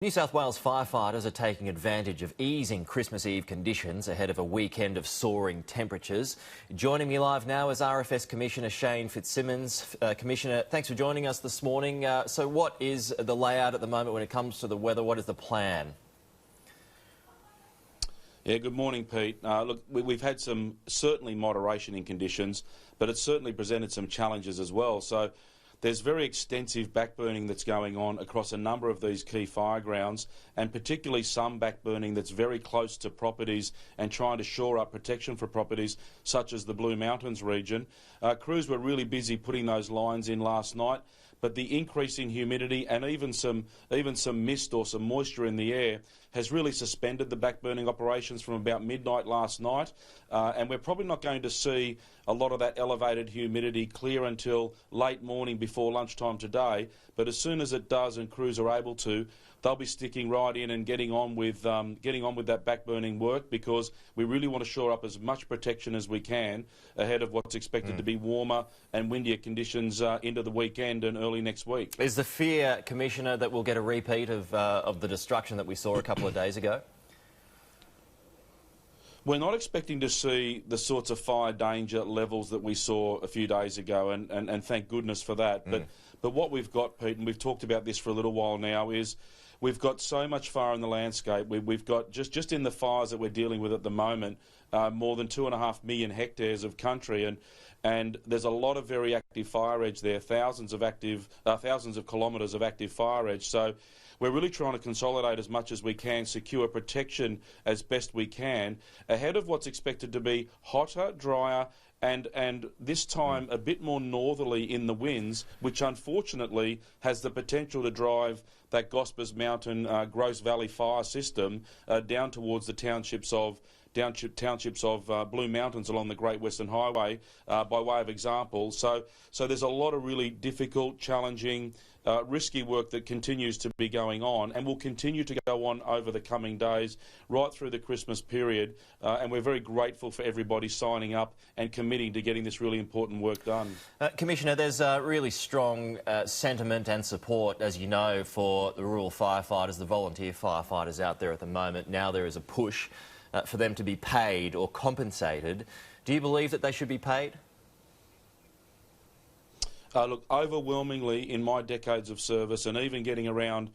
New South Wales firefighters are taking advantage of easing Christmas Eve conditions ahead of a weekend of soaring temperatures. Joining me live now is RFS Commissioner Shane Fitzsimmons. Commissioner, thanks for joining us this morning. So what is the layout at the moment when it comes to the weather? What is the plan? Yeah, good morning, Pete. Look, we've had some certainly moderation in conditions, but it's certainly presented some challenges as well. So there's very extensive backburning that's going on across a number of these key fire grounds, and particularly some backburning that's very close to properties and trying to shore up protection for properties such as the Blue Mountains region. Crews were really busy putting those lines in last night, but the increase in humidity and even some mist or some moisture in the air has really suspended the backburning operations from about midnight last night, and we're probably not going to see a lot of that elevated humidity clear until late morning before lunchtime today. But as soon as it does and crews are able to, they'll be sticking right in and getting on with that backburning work, because we really want to shore up as much protection as we can ahead of what's expected to be warmer and windier conditions into the weekend and early next week. Is the fear, Commissioner, that we'll get a repeat of the destruction that we saw a couple of days ago? We're not expecting to see the sorts of fire danger levels that we saw a few days ago, and thank goodness for that. But what we've got, Pete, and we've talked about this for a little while now, is we've got so much fire in the landscape. We've got, just in the fires that we're dealing with at the moment, more than 2.5 million hectares of country, and there's a lot of very active fire edge there, thousands of kilometres of active fire edge. So we're really trying to consolidate as much as we can, secure protection as best we can, ahead of what's expected to be hotter, drier, and this time a bit more northerly in the winds, which unfortunately has the potential to drive that Gospers Mountain Gross Valley fire system down towards the townships of Blue Mountains along the Great Western Highway, by way of example. So there's a lot of really difficult, challenging, risky work that continues to be going on and will continue to go on over the coming days, right through the Christmas period. And we're very grateful for everybody signing up and committing to getting this really important work done. Commissioner, there's really strong sentiment and support, as you know, for the rural firefighters, the volunteer firefighters out there at the moment. Now there is a push for them to be paid or compensated. Do you believe that they should be paid? Look, overwhelmingly in my decades of service, and even getting around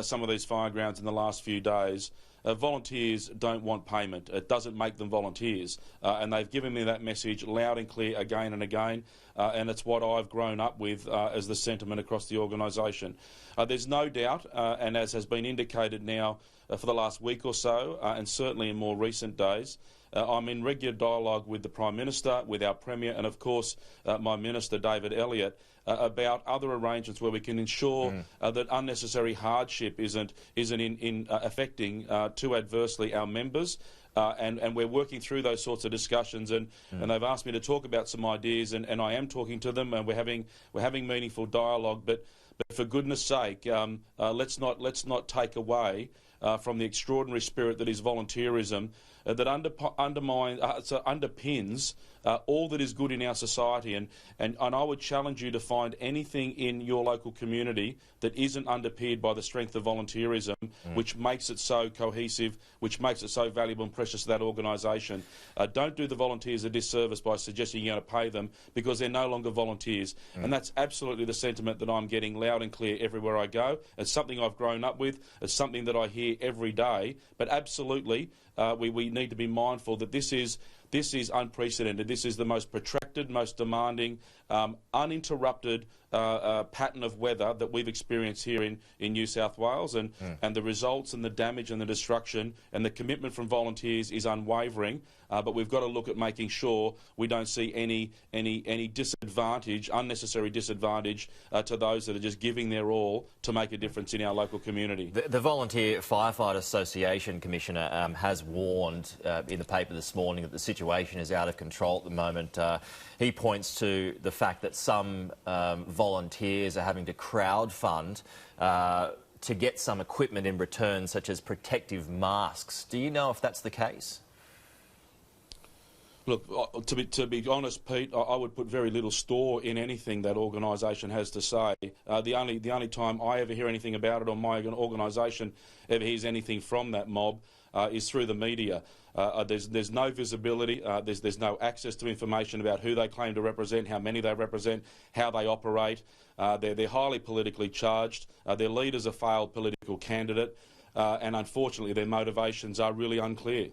some of these fire grounds in the last few days, volunteers don't want payment. It doesn't make them volunteers. And they've given me that message loud and clear again and again, and it's what I've grown up with as the sentiment across the organisation. There's no doubt, and as has been indicated now for the last week or so, and certainly in more recent days, I'm in regular dialogue with the Prime Minister, with our Premier, and of course my Minister, David Elliott, about other arrangements where we can ensure that unnecessary hardship isn't affecting too adversely our members. And we're working through those sorts of discussions, and they've asked me to talk about some ideas, and I am talking to them, and we're having meaningful dialogue. But for goodness sake, let's not take away from the extraordinary spirit that is volunteerism, that underpins all that is good in our society. And I would challenge you to find anything in your local community that isn't underpinned by the strength of volunteerism, which makes it so cohesive, which makes it so valuable and precious to that organisation. Don't do the volunteers a disservice by suggesting you're going to pay them, because they're no longer volunteers. And that's absolutely the sentiment that I'm getting loud and clear everywhere I go. It's something I've grown up with. It's something that I hear every day. But absolutely, we need to be mindful that this is unprecedented. This is the most protracted, most demanding, uninterrupted pattern of weather that we've experienced here in New South Wales, and the results and the damage and the destruction and the commitment from volunteers is unwavering. But we've got to look at making sure we don't see any disadvantage, unnecessary disadvantage, to those that are just giving their all to make a difference in our local community. The Volunteer Firefighter Association, Commissioner, has warned in the paper this morning that the situation is out of control at the moment. He points to the fact that some volunteers are having to crowdfund to get some equipment in return, such as protective masks. Do you know if that's the case? Look, to be honest, Pete, I would put very little store in anything that organisation has to say. The only time I ever hear anything about it, or my organisation ever hears anything from that mob, is through the media. There's no visibility. There's no access to information about who they claim to represent, how many they represent, how they operate. They're highly politically charged. Their leader's a failed political candidate, and unfortunately, their motivations are really unclear.